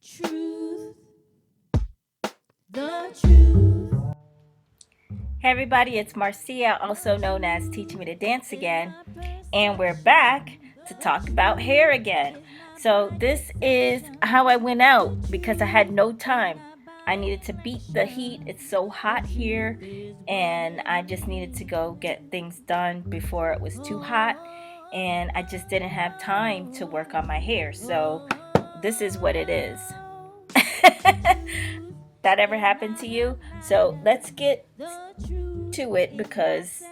Truth, the truth. Hey everybody, it's Marcia, also known as Teach Me to Dance Again, and we're back to talk about hair again. So this is how I went out because I had no time. I needed to beat the heat. It's so hot here, and I just needed to go get things done before it was too hot, and I just didn't have time to work on my hair. So this is what it is. That ever happened to you? So let's get to it because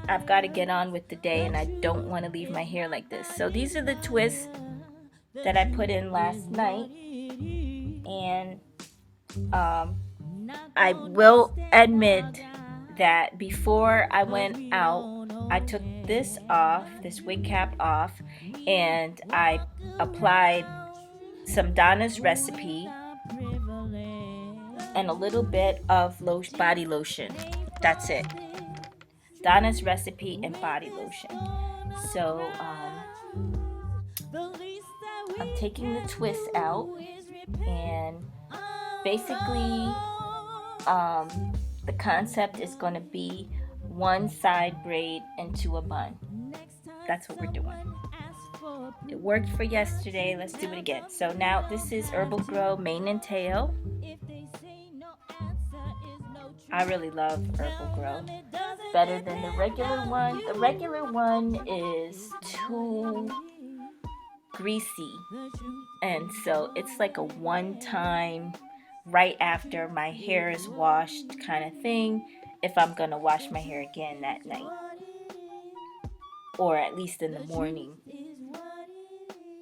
I've got to get on with the day and I don't want to leave my hair like this. So these are the twists that I put in last night, and I will admit that before I went out, I took this off, this wig cap off, and I applied some Donna's recipe and a little bit of body lotion. That's it. Donna's recipe and body lotion. So I'm taking the twist out, and basically the concept is going to be one side braid into a bun. That's what we're doing. It worked for yesterday. Let's do it again. So now this is Herbal Grow mane and tail. I really love Herbal Grow. Better than the regular one. The regular one is too greasy, and so it's like a one-time right after my hair is washed kind of thing if I'm gonna wash my hair again that night, or at least in the morning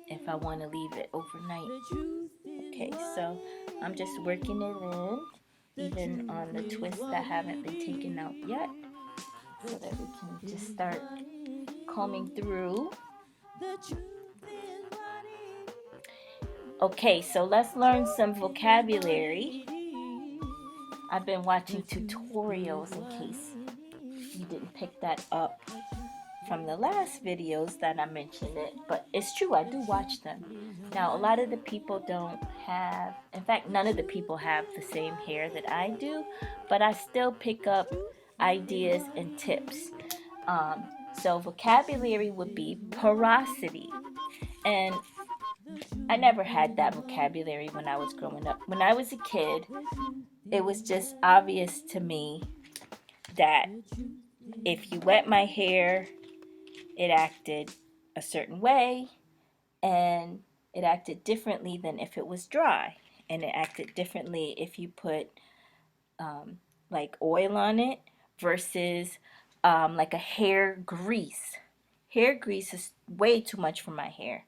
if I want to leave it overnight. Okay, so I'm just working it in, even on the twists that haven't been taken out yet, so that we can just start combing through. Okay, so let's learn some vocabulary. I've been watching tutorials in case you didn't pick that up from the last videos that I mentioned it, but it's true, I do watch them. Now, a lot of the people don't have, in fact, none of the people have the same hair that I do, but I still pick up ideas and tips. So vocabulary would be porosity, and I never had that vocabulary when I was growing up. When I was a kid, it was just obvious to me that if you wet my hair, it acted a certain way, and it acted differently than if it was dry, and it acted differently if you put like oil on it versus like a hair grease. Hair grease is way too much for my hair,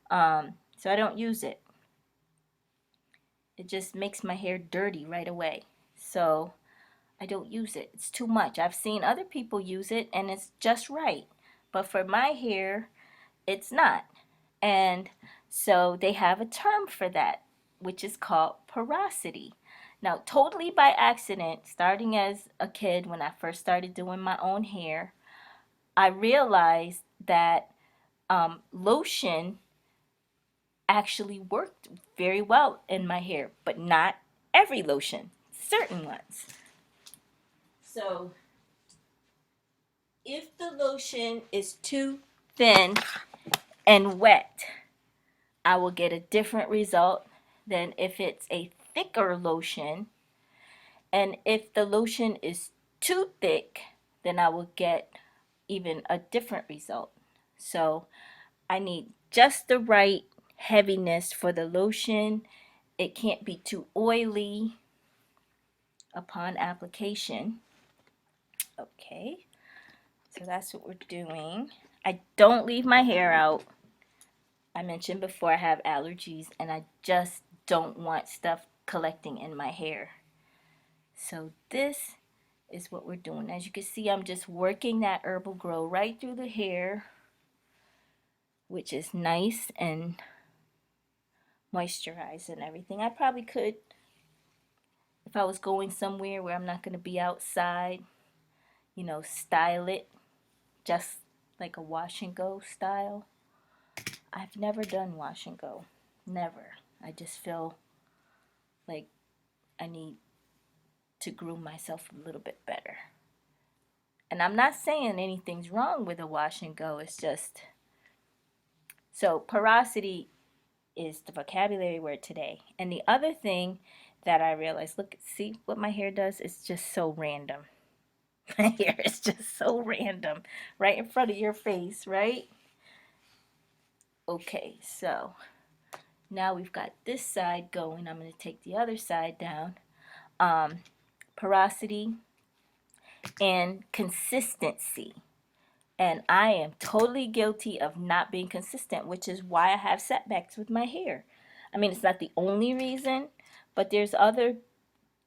so I don't use it. It just makes my hair dirty right away. So I don't use it. It's too much. I've seen other people use it and it's just right. But for my hair, it's not. And so they have a term for that, which is called porosity. Now, totally by accident, starting as a kid when I first started doing my own hair, I realized that lotion actually worked very well in my hair, but not every lotion, certain ones. So if the lotion is too thin and wet, I will get a different result than if it's a thicker lotion. And if the lotion is too thick, then I will get even a different result. So I need just the right heaviness for the lotion. It can't be too oily upon application. Okay, so that's what we're doing. I don't leave my hair out. I mentioned before I have allergies and I just don't want stuff collecting in my hair. So this is what we're doing. As you can see, I'm just working that Herbal Grow right through the hair, which is nice and moisturized and everything. I probably could, if I was going somewhere where I'm not going to be outside, style it just like a wash and go style. I've never done wash and go. Never. I just feel like I need to groom myself a little bit better. And I'm not saying anything's wrong with a wash and go. It's just, so porosity is the vocabulary word today. And the other thing that I realized, look, see what my hair does? It's just so random. My hair is just so random right in front of your face, right? Okay, so now we've got this side going. I'm going to take the other side down. Porosity and consistency. And I am totally guilty of not being consistent, which is why I have setbacks with my hair. I mean, it's not the only reason, but there's other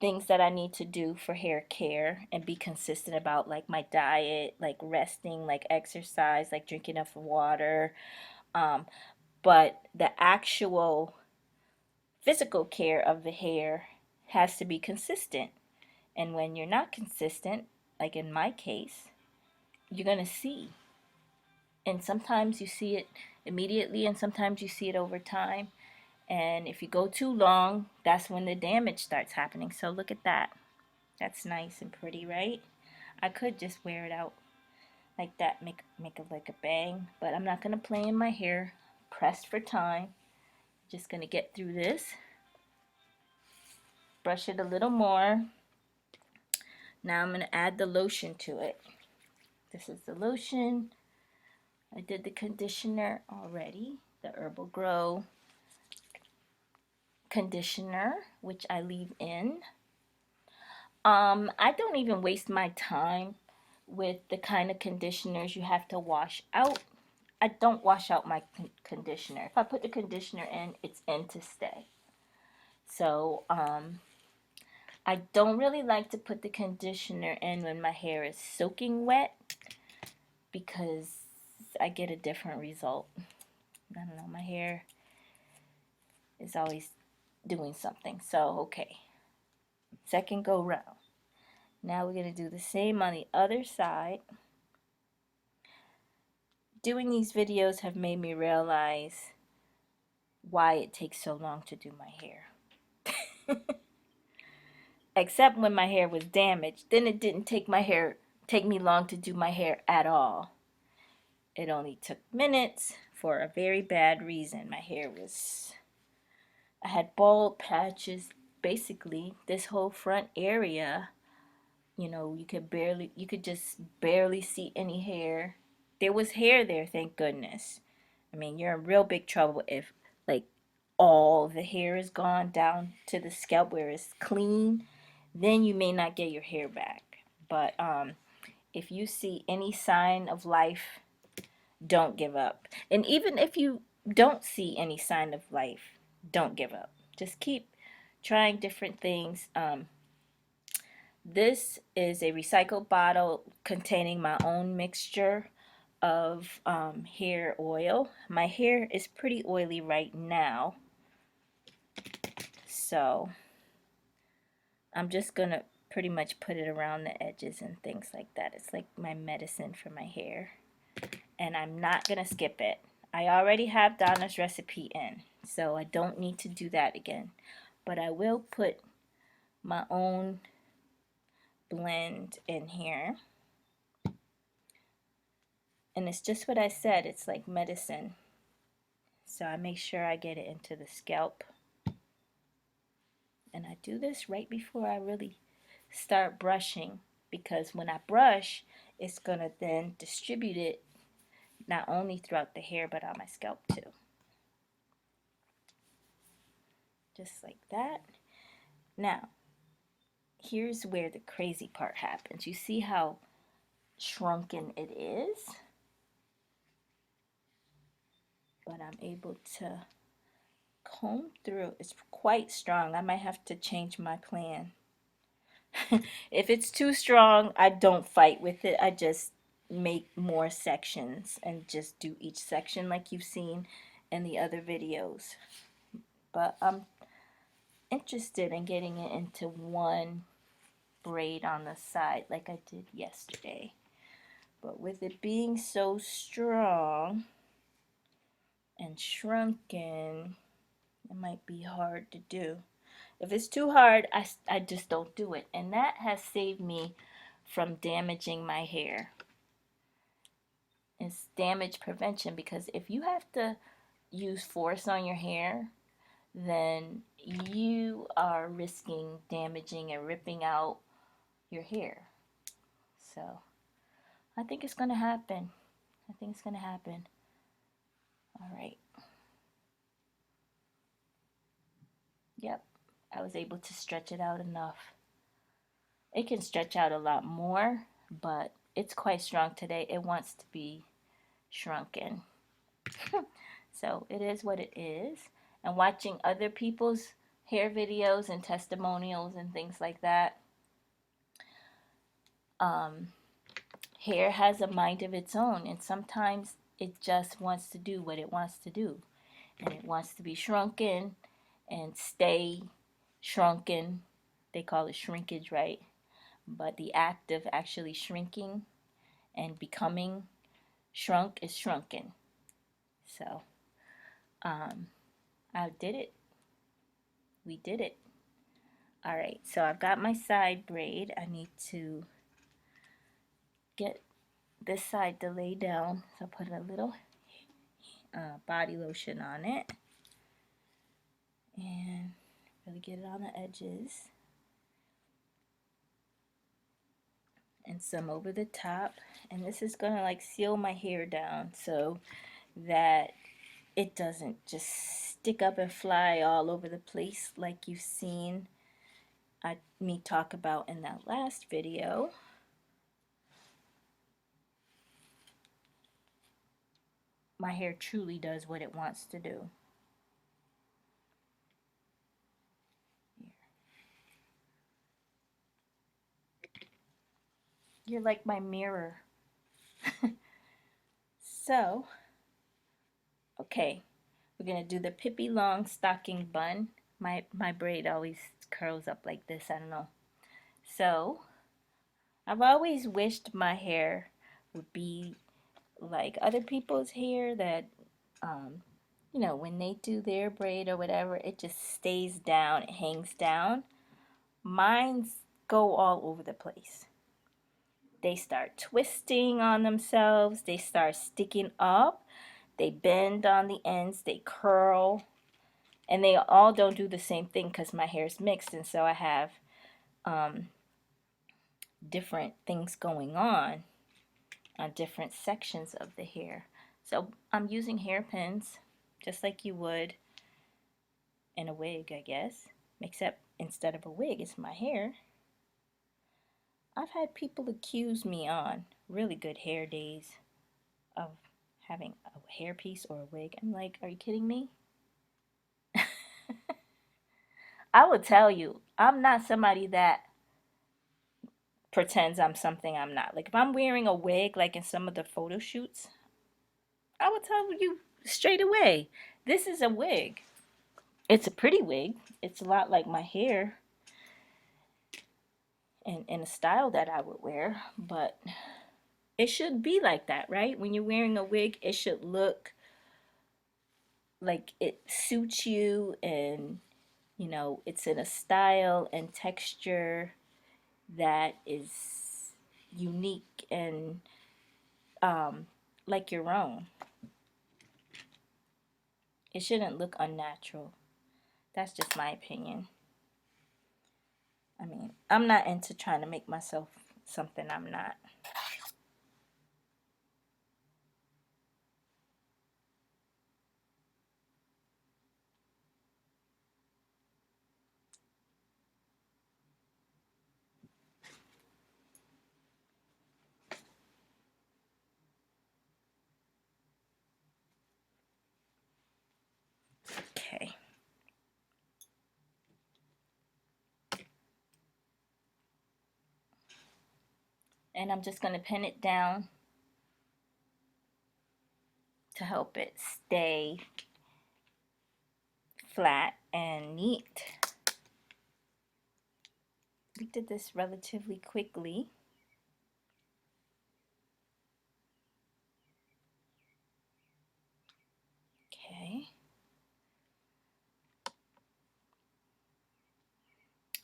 things that I need to do for hair care and be consistent about, like my diet, like resting, like exercise, like drinking enough water. But the actual physical care of the hair has to be consistent. And when you're not consistent, like in my case, you're going to see. And sometimes you see it immediately, and sometimes you see it over time. And if you go too long, that's when the damage starts happening. So look at that. That's nice and pretty, right? I could just wear it out like that, make it like a bang, but I'm not going to play in my hair. Pressed for time. Just going to get through this. Brush it a little more. Now I'm going to add the lotion to it. This is the lotion. I did the conditioner already, the Herbal Grow conditioner, which I leave in. I don't even waste my time with the kind of conditioners you have to wash out. I don't wash out my conditioner. If I put the conditioner in, it's in to stay. So I don't really like to put the conditioner in when my hair is soaking wet because I get a different result. I don't know, my hair is always doing something. So, okay. Second go round. Now we're going to do the same on the other side. Doing these videos have made me realize why it takes so long to do my hair. Except when my hair was damaged. Then it didn't take me long to do my hair at all. It only took minutes for a very bad reason. I had bald patches. Basically, this whole front area, you could just barely see any hair. There was hair there, thank goodness. I mean, you're in real big trouble if, like, all the hair is gone down to the scalp where it's clean. Then you may not get your hair back. But if you see any sign of life, don't give up. And even if you don't see any sign of life, don't give up. Just keep trying different things. This is a recycled bottle containing my own mixture of hair oil. My hair is pretty oily right now, so I'm just gonna pretty much put it around the edges and things like that. It's like my medicine for my hair, and I'm not gonna skip it. I already have Donna's recipe in, so I don't need to do that again, but I will put my own blend in here. And it's just what I said, it's like medicine. So I make sure I get it into the scalp. And I do this right before I really start brushing, because when I brush, it's going to then distribute it not only throughout the hair but on my scalp too. Just like that. Now, here's where the crazy part happens. You see how shrunken it is? But I'm able to comb through. It's quite strong. I might have to change my plan. If it's too strong, I don't fight with it. I just make more sections and just do each section like you've seen in the other videos. But I'm interested in getting it into one braid on the side like I did yesterday. But with it being so strong and shrunken, It might be hard to do. If it's too hard, I just don't do it. And that has saved me from damaging my hair. It's damage prevention, because if you have to use force on your hair, then you are risking damaging and ripping out your hair. So I think it's going to happen. I think it's going to happen. All right. Yep. I was able to stretch it out enough. It can stretch out a lot more, but it's quite strong today. It wants to be shrunken. So it is what it is. And watching other people's hair videos and testimonials and things like that, um, hair has a mind of its own, and sometimes it just wants to do what it wants to do, and it wants to be shrunken and stay shrunken. They call it shrinkage, right? But the act of actually shrinking and becoming shrunk is shrunken. So I did it. We did it. All right, so I've got my side braid. I need to get this side to lay down. So I put a little body lotion on it and really get it on the edges and some over the top. And this is gonna like seal my hair down so that it doesn't just stick up and fly all over the place like you've seen me talk about in that last video. My hair truly does what it wants to do. You're like my mirror. So, okay, we're gonna do the Pippi Long stocking bun. My braid always curls up like this, I don't know. So, I've always wished my hair would be like other people's hair, that you know, when they do their braid or whatever, it just stays down, it hangs down. Mine's go all over the place. They start twisting on themselves, they start sticking up, they bend on the ends, they curl, and they all don't do the same thing because my hair is mixed, and so I have different things going on different sections of the hair. So I'm using hairpins just like you would in a wig, I guess, except instead of a wig, it's my hair. I've had people accuse me on really good hair days of having a hairpiece or a wig. I'm like, are you kidding me? I will tell you, I'm not somebody that pretends I'm something I'm not. Like if I'm wearing a wig, like in some of the photo shoots, I will tell you straight away, this is a wig. It's a pretty wig. It's a lot like my hair in a style that I would wear, but it should be like that, right? When you're wearing a wig, it should look like it suits you, and you know, it's in a style and texture that is unique and like your own. It shouldn't look unnatural. That's just my opinion. I mean, I'm not into trying to make myself something I'm not. Okay. And I'm just going to pin it down to help it stay flat and neat. We did this relatively quickly. Okay.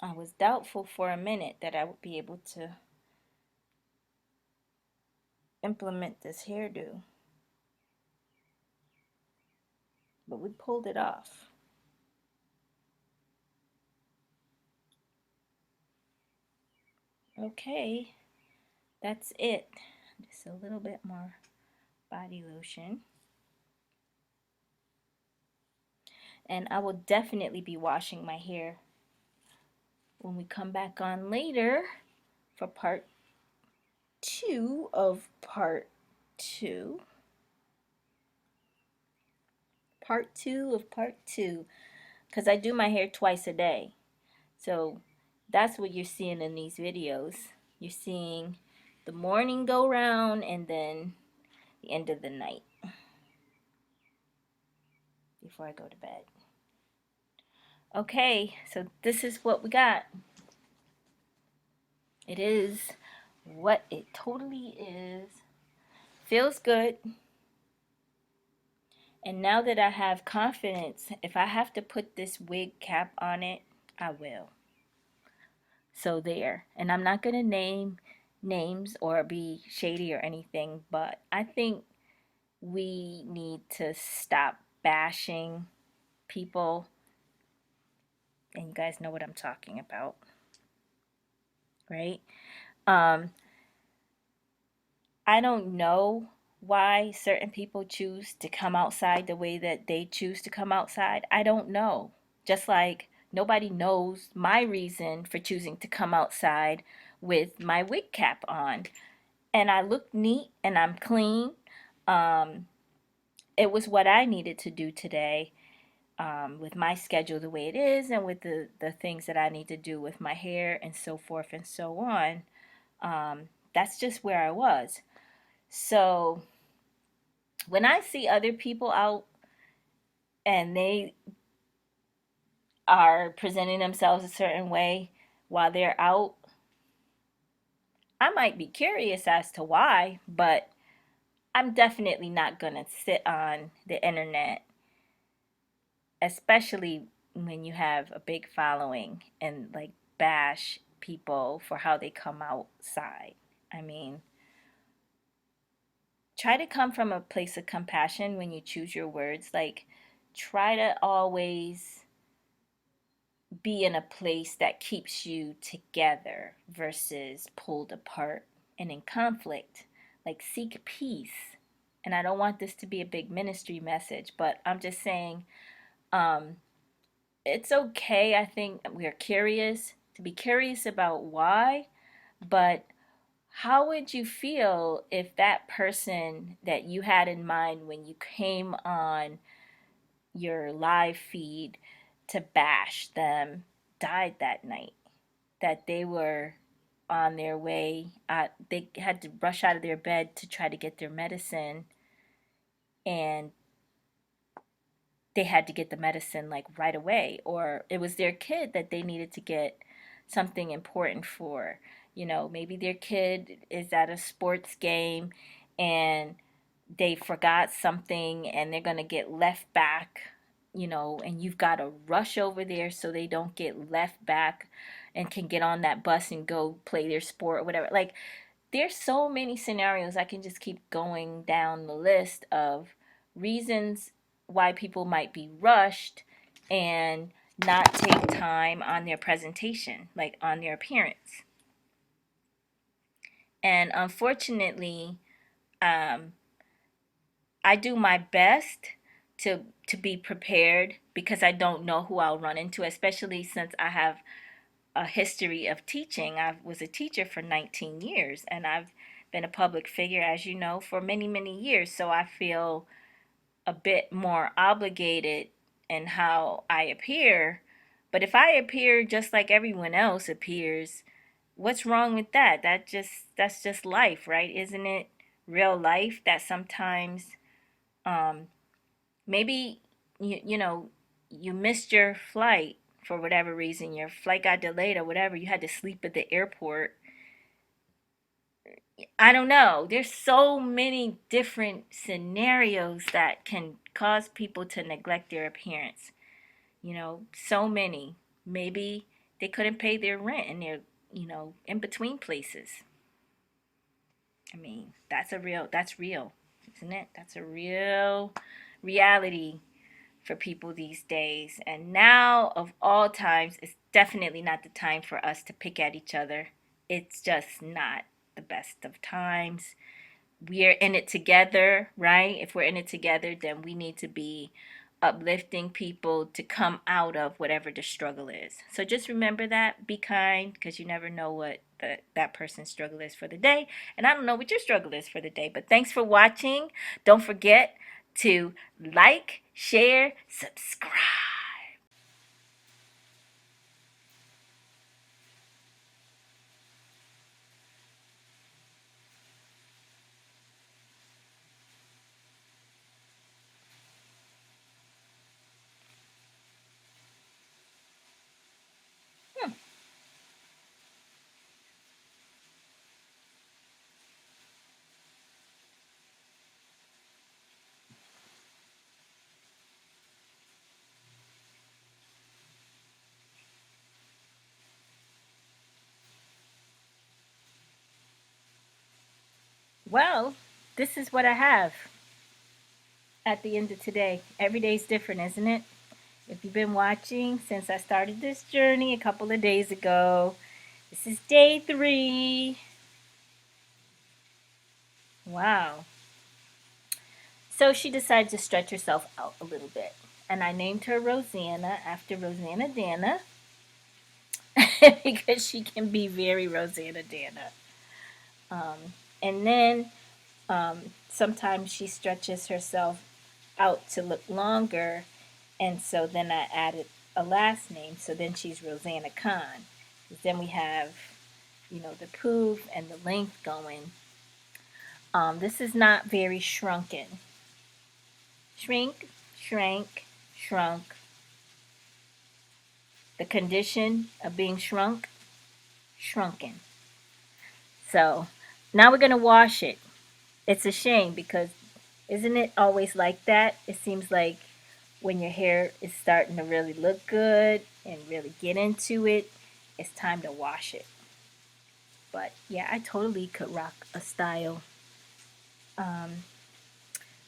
I was doubtful for a minute that I would be able to implement this hairdo, but we pulled it off. Okay, that's it. Just a little bit more body lotion. And I will definitely be washing my hair when we come back on later for part 2 of part 2. Part 2 of part 2. Because I do my hair twice a day. So that's what you're seeing in these videos. You're seeing the morning go round and then the end of the night before I go to bed. Okay, so this is what we got. It is what it totally is. Feels good. And now that I have confidence, if I have to put this wig cap on it, I will. So there. And I'm not going to name names or be shady or anything, but I think we need to stop bashing people. And you guys know what I'm talking about, right? I don't know why certain people choose to come outside the way that they choose to come outside. I don't know. Just like nobody knows my reason for choosing to come outside with my wig cap on. And I look neat and I'm clean. It was what I needed to do today, with my schedule the way it is and with the things that I need to do with my hair and so forth and so on. That's just where I was. So when I see other people out and they are presenting themselves a certain way while they're out, I might be curious as to why, but I'm definitely not going to sit on the internet, especially when you have a big following, and like bash people for how they come outside. I mean, try to come from a place of compassion when you choose your words. Like, try to always be in a place that keeps you together versus pulled apart and in conflict. Like, seek peace. And I don't want this to be a big ministry message, but I'm just saying, it's okay. I think we're curious to be curious about why, but how would you feel if that person that you had in mind when you came on your live feed to bash them died that night? That they were on their way, they had to rush out of their bed to try to get their medicine, and they had to get the medicine like right away, or it was their kid that they needed to get something important for. Maybe their kid is at a sports game and they forgot something and they're going to get left back, and you've got to rush over there so they don't get left back and can get on that bus and go play their sport or whatever. Like, there's so many scenarios. I can just keep going down the list of reasons why people might be rushed and not take time on their presentation, like on their appearance. And unfortunately, I do my best to be prepared because I don't know who I'll run into, especially since I have a history of teaching. I was a teacher for 19 years and I've been a public figure, as you know, for many, many years. So I feel a bit more obligated in how I appear. But if I appear just like everyone else appears, what's wrong with that? That's just life, right? Isn't it real life that sometimes, um, maybe you missed your flight for whatever reason, your flight got delayed or whatever, you had to sleep at the airport. I don't know, there's so many different scenarios that can cause people to neglect their appearance. So many. Maybe They couldn't pay their rent in their, in between places. I mean, that's real, isn't it? That's a real reality for people these days. And now, of all times, it's definitely not the time for us to pick at each other. It's just not the best of times. We're in it together, right? If we're in it together, then we need to be uplifting people to come out of whatever the struggle is. So just remember that. Be kind, because you never know what that person's struggle is for the day. And I don't know what your struggle is for the day. But thanks for watching. Don't forget to like, share, subscribe. Hmm. Well, this is what I have at the end of today. Every day's different, isn't it? If you've been watching since I started this journey a couple of days ago, this is day 3. Wow. So she decided to stretch herself out a little bit. And I named her Rosanna after Rosanna Dana because she can be very Rosanna Dana. And then sometimes she stretches herself out to look longer. And so then I added a last name. So then she's Rosanna Khan. Then we have, the poof and the length going. This is not very shrunken. Shrink, shrank, shrunk. The condition of being shrunken. So now we're going to wash it. It's a shame because isn't it always like that? It seems like when your hair is starting to really look good and really get into it, it's time to wash it. But yeah, I totally could rock a style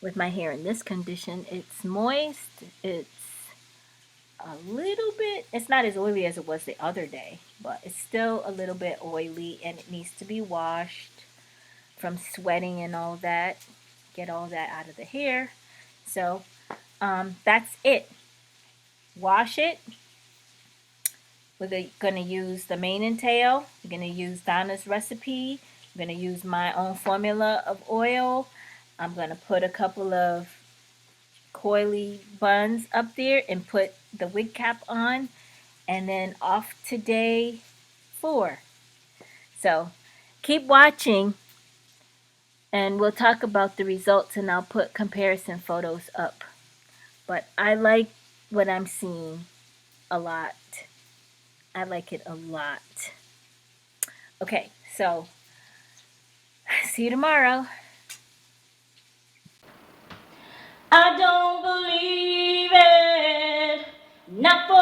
with my hair in this condition. It's moist. It's a little bit, it's not as oily as it was the other day, but it's still a little bit oily and it needs to be washed from sweating and all that. Get all that out of the hair. So that's it. Wash it. We're going to use the mane and tail. We're going to use Donna's recipe. I'm going to use my own formula of oil. I'm going to put a couple of coily buns up there and put the wig cap on, and then off to day 4. So keep watching and we'll talk about the results and I'll put comparison photos up. But I like what I'm seeing a lot. I like it a lot. Okay, so see you tomorrow. I don't believe it. Not for